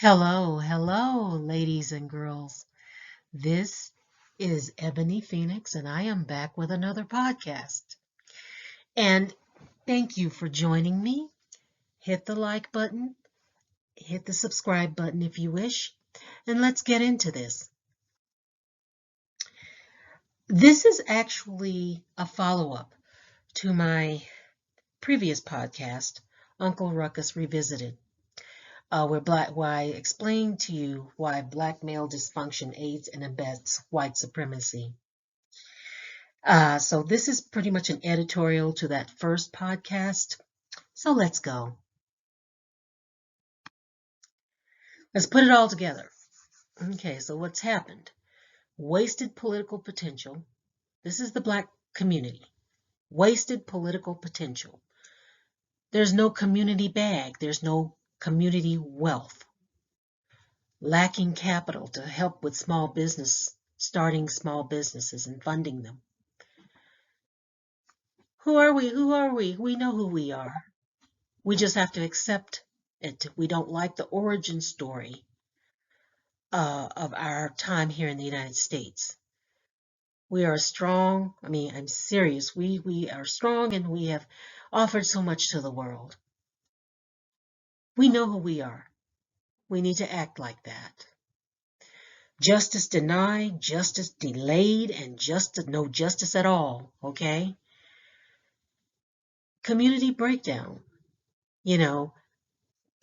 Hello, hello, ladies and girls. This is Ebony Phoenix, and I am back with another podcast. And thank you for joining me. Hit the like button, hit the subscribe button if you wish, and let's get into this. This is actually a follow-up to my previous podcast, Uncle Ruckus Revisited. Where I explained to you why black male dysfunction aids and abets white supremacy. So this is pretty much an editorial to that first podcast. So let's go. Let's put it all together. Okay, so what's happened? Wasted political potential. This is the black community. Wasted political potential. There's no community bag. There's no community wealth. Lacking capital to help with starting small businesses and funding them. Who are we? Who are we? We know who we are. We just have to accept it. We don't like the origin story of our time here in the United States. We are strong. I'm serious. We are strong and we have offered so much to the world. We know who we are. We need to act like that. Justice denied, justice delayed, and no justice at all, okay? Community breakdown.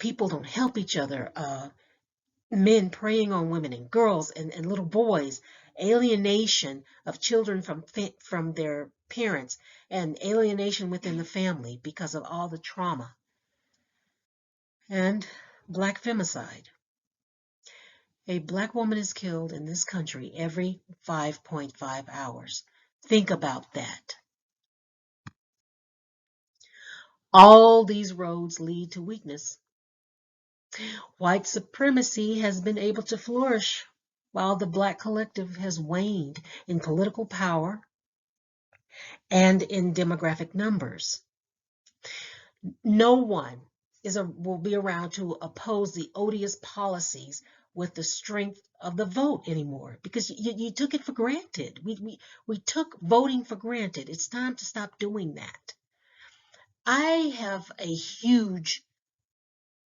People don't help each other. Men preying on women and girls and little boys, alienation of children from their parents, and alienation within the family because of all the trauma, and black femicide. A black woman is killed in this country every 5.5 hours. Think about that. All these roads lead to weakness. White supremacy has been able to flourish while the black collective has waned in political power and in demographic numbers. No one will be around to oppose the odious policies with the strength of the vote anymore because you took it for granted. We took voting for granted. It's time to stop doing that. I have a huge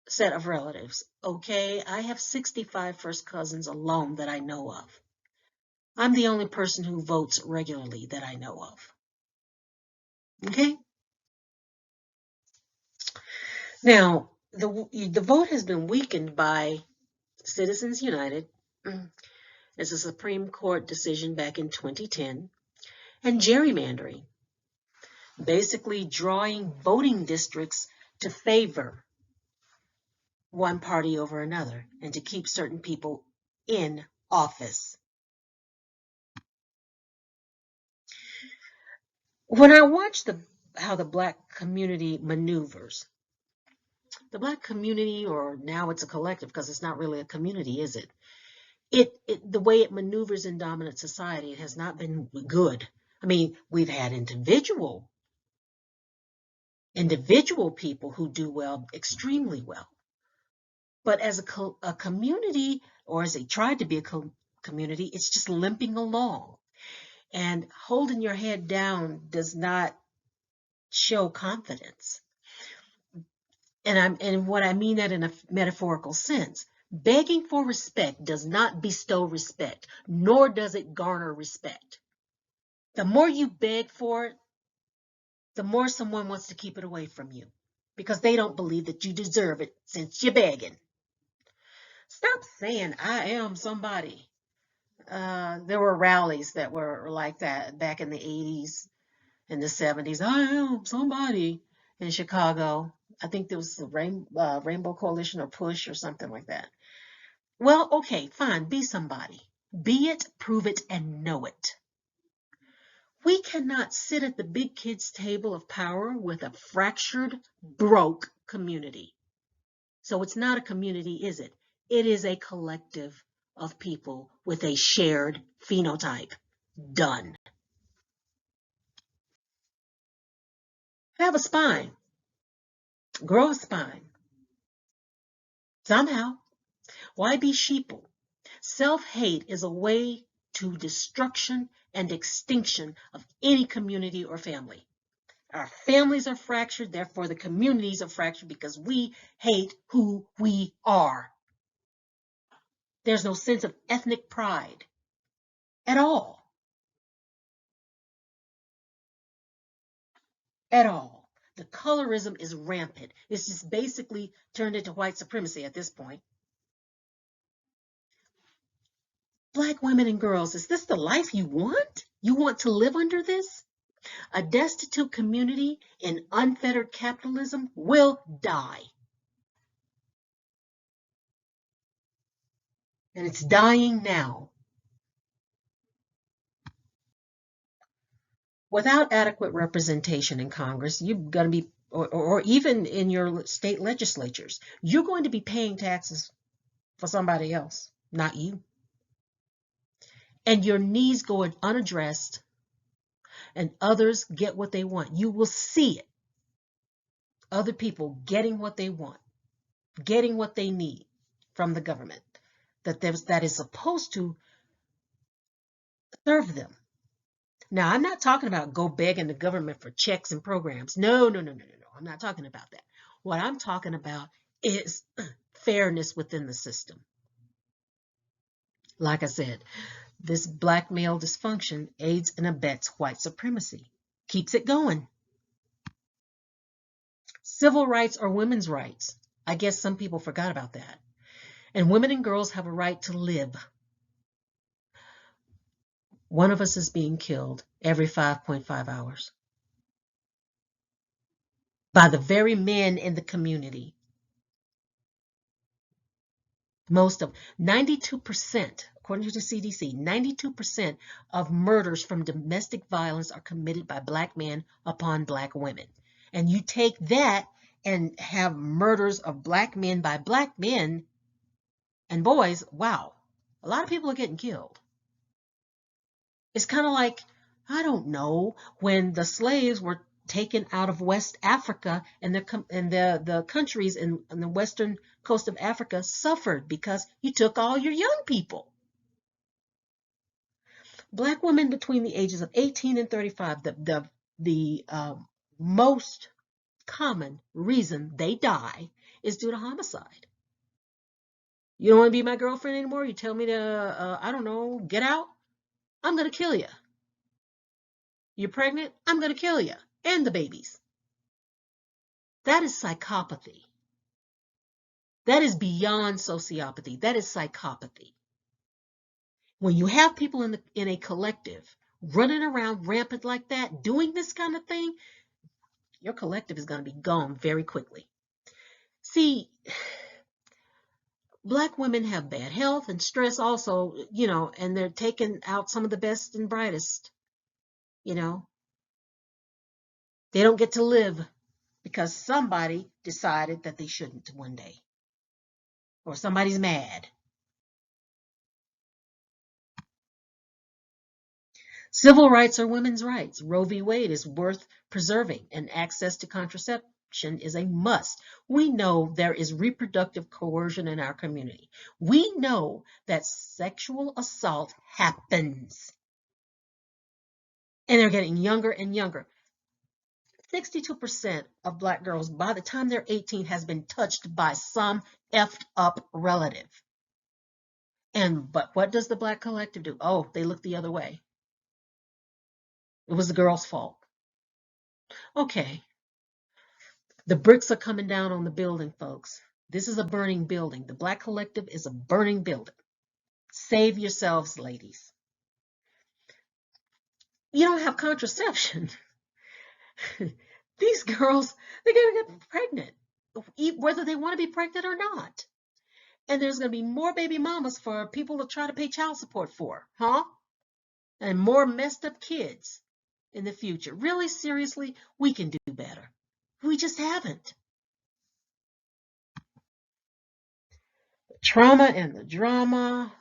set of relatives, okay? I have 65 first cousins alone that I know of. I'm the only person who votes regularly that I know of. Okay? Now, the vote has been weakened by Citizens United. It's a Supreme Court decision back in 2010. And gerrymandering, basically drawing voting districts to favor one party over another and to keep certain people in office. When I watch how the black community maneuvers, the black community, or now it's a collective because it's not really a community, is it? The way it maneuvers in dominant society, it has not been good. We've had individual people who do well, extremely well. But as a community, or as they tried to be a community, it's just limping along. And holding your head down does not show confidence. And what I mean that in a metaphorical sense. Begging for respect does not bestow respect, nor does it garner respect. The more you beg for it, the more someone wants to keep it away from you because they don't believe that you deserve it since you're begging. Stop saying, I am somebody. There were rallies that were like that back in the 80s and the 70s. I am somebody in Chicago. I think there was the Rainbow Coalition or Push or something like that. Well, okay, fine, be somebody. Be it, prove it, and know it. We cannot sit at the big kids' table of power with a fractured, broke community. So it's not a community, is it? It is a collective of people with a shared phenotype. Done. Have a spine. Grow a spine. Somehow. Why be sheeple? Self-hate is a way to destruction and extinction of any community or family. Our families are fractured, therefore the communities are fractured because we hate who we are. There's no sense of ethnic pride at all. At all. The colorism is rampant. It's just basically turned into white supremacy at this point. Black women and girls, is this the life you want? You want to live under this? A destitute community in unfettered capitalism will die. And it's dying now. Without adequate representation in Congress, you're going to be, or even in your state legislatures, you're going to be paying taxes for somebody else, not you. And your needs go unaddressed, and others get what they want. You will see it. Other people getting what they want, getting what they need from the government that is supposed to serve them. Now, I'm not talking about go begging the government for checks and programs. No, no, no, no, no, no. I'm not talking about that. What I'm talking about is fairness within the system. Like I said, this black male dysfunction aids and abets white supremacy, keeps it going. Civil rights are women's rights. I guess some people forgot about that. And women and girls have a right to live. One of us is being killed every 5.5 hours by the very men in the community. Most of 92%, according to the CDC, 92% of murders from domestic violence are committed by black men upon black women. And you take that and have murders of black men by black men and boys, wow, a lot of people are getting killed. It's kind of like, I don't know, when the slaves were taken out of West Africa and the countries in the western coast of Africa suffered because you took all your young people. Black women between the ages of 18 and 35, the most common reason they die is due to homicide. You don't want to be my girlfriend anymore? You tell me to, I don't know, get out? I'm going to kill you. You're pregnant? I'm going to kill you. And the babies. That is psychopathy. That is beyond sociopathy. That is psychopathy. When you have people in a collective running around rampant like that, doing this kind of thing, your collective is going to be gone very quickly. See, black women have bad health and stress also, and they're taking out some of the best and brightest, They don't get to live because somebody decided that they shouldn't one day. Or somebody's mad. Civil rights are women's rights. Roe v. Wade is worth preserving, and access to contraception is a must. We know there is reproductive coercion in our community. We know that sexual assault happens. And they're getting younger and younger. 62% of black girls, by the time they're 18, has been touched by some effed up relative. But what does the black collective do? Oh, they look the other way. It was the girl's fault. Okay. The bricks are coming down on the building, folks. This is a burning building. The black collective is a burning building. Save yourselves, ladies. You don't have contraception. These girls, they're going to get pregnant, whether they want to be pregnant or not. And there's going to be more baby mamas for people to try to pay child support for, huh? And more messed up kids in the future. Really, seriously, we can do better. We just haven't. The trauma and the drama.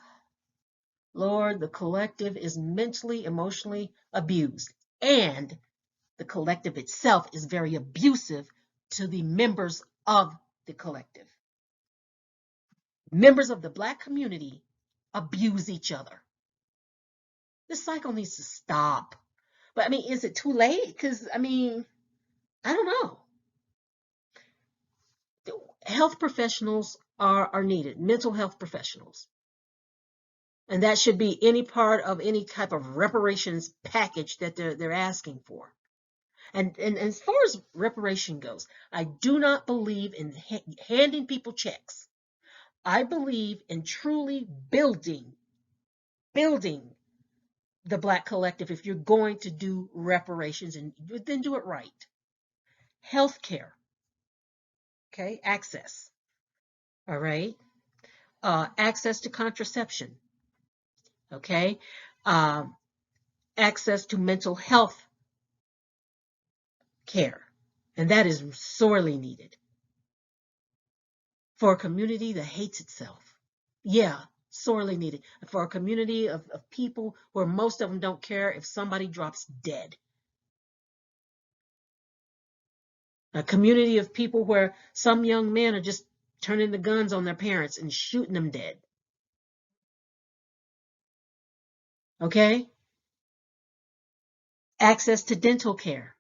Lord, the collective is mentally, emotionally abused. And the collective itself is very abusive to the members of the collective. Members of the Black community abuse each other. This cycle needs to stop. But I mean, is it too late? Because I mean, I don't know. Health professionals are needed, mental health professionals. And that should be any part of any type of reparations package that they're asking for. And as far as reparation goes, I do not believe in handing people checks. I believe in truly building the Black collective if you're going to do reparations, and then do it right. Healthcare, okay, access, all right, access to contraception, okay, um, access to mental health care, and that is sorely needed for a community that hates itself. Yeah, sorely needed for a community of people where most of them don't care if somebody drops dead. A community of people where some young men are just turning the guns on their parents and shooting them dead. Okay? Access to dental care,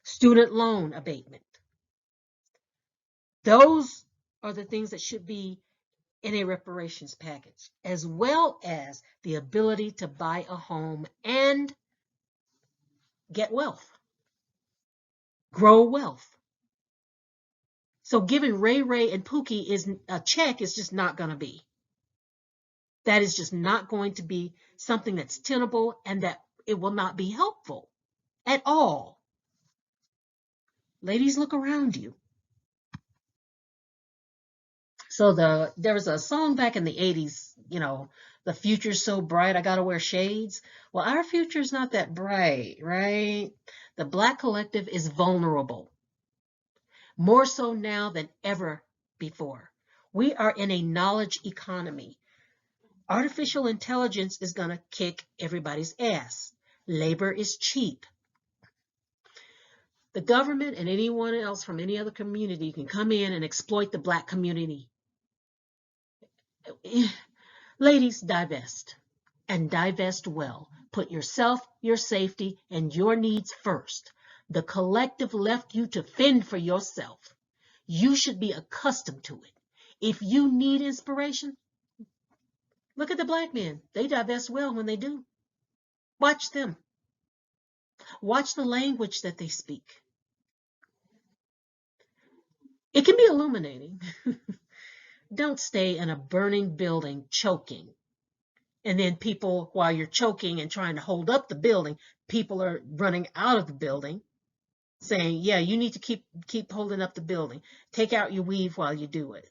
student loan abatement. Those are the things that should be in a reparations package, as well as the ability to buy a home and get wealth, grow wealth. So giving Ray Ray and Pookie is a check is just not going to be. That is just not going to be something that's tenable, and that it will not be helpful at all. Ladies, look around you. So there was a song back in the 80s, the future's so bright, I gotta wear shades. Well, our future's not that bright, right? The Black collective is vulnerable, more so now than ever before. We are in a knowledge economy. Artificial intelligence is gonna kick everybody's ass. Labor is cheap. The government and anyone else from any other community can come in and exploit the Black community. Ladies, divest, and divest well. Put yourself, your safety, and your needs first. The collective left you to fend for yourself. You should be accustomed to it. If you need inspiration, look at the Black men. They divest well when they do. Watch them. Watch the language that they speak. It can be illuminating. Don't stay in a burning building choking. And then people, while you're choking and trying to hold up the building, people are running out of the building saying, yeah, you need to keep holding up the building. Take out your weave while you do it.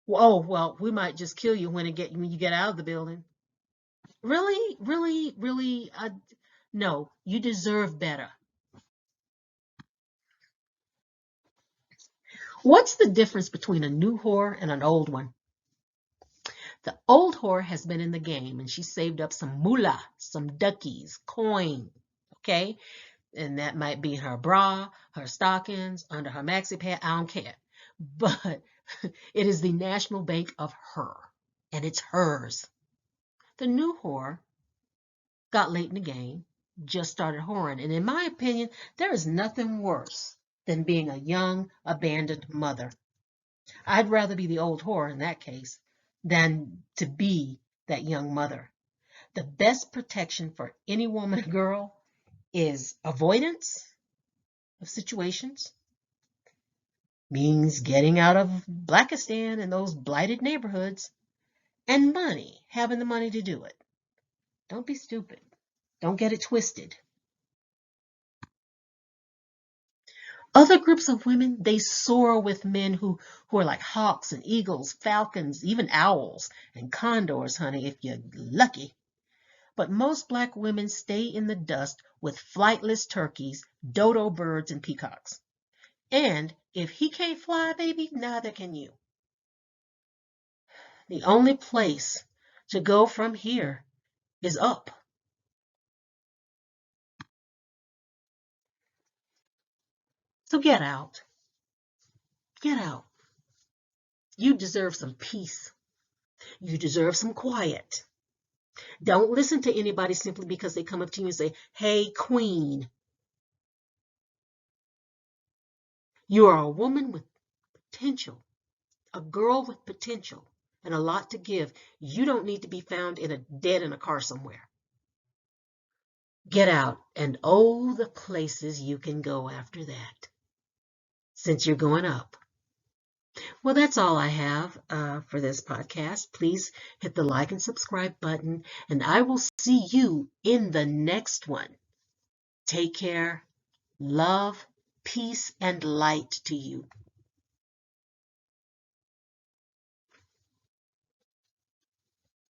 Oh, well, we might just kill you when you get out of the building. Really, really, really, no, you deserve better. What's the difference between a new whore and an old one? The old whore has been in the game and she saved up some moolah, some duckies, coin, okay? And that might be her bra, her stockings, under her maxi pad, I don't care. But it is the national bank of her, and it's hers. The new whore got late in the game, just started whoring, and in my opinion, there is nothing worse than being a young, abandoned mother. I'd rather be the old whore in that case than to be that young mother. The best protection for any woman or girl is avoidance of situations, means getting out of Blackistan and those blighted neighborhoods, and money, having the money to do it. Don't be stupid. Don't get it twisted. Other groups of women, they soar with men who are like hawks and eagles, falcons, even owls and condors, honey, if you're lucky. But most Black women stay in the dust with flightless turkeys, dodo birds, and peacocks. And if he can't fly, baby, neither can you. The only place to go from here is up. So get out. Get out. You deserve some peace. You deserve some quiet. Don't listen to anybody simply because they come up to you and say, hey, queen. You are a woman with potential, a girl with potential, and a lot to give. You don't need to be found dead in a car somewhere. Get out, and oh, the places you can go after that, since you're going up. Well, that's all I have for this podcast. Please hit the like and subscribe button, and I will see you in the next one. Take care. Love, peace, and light to you.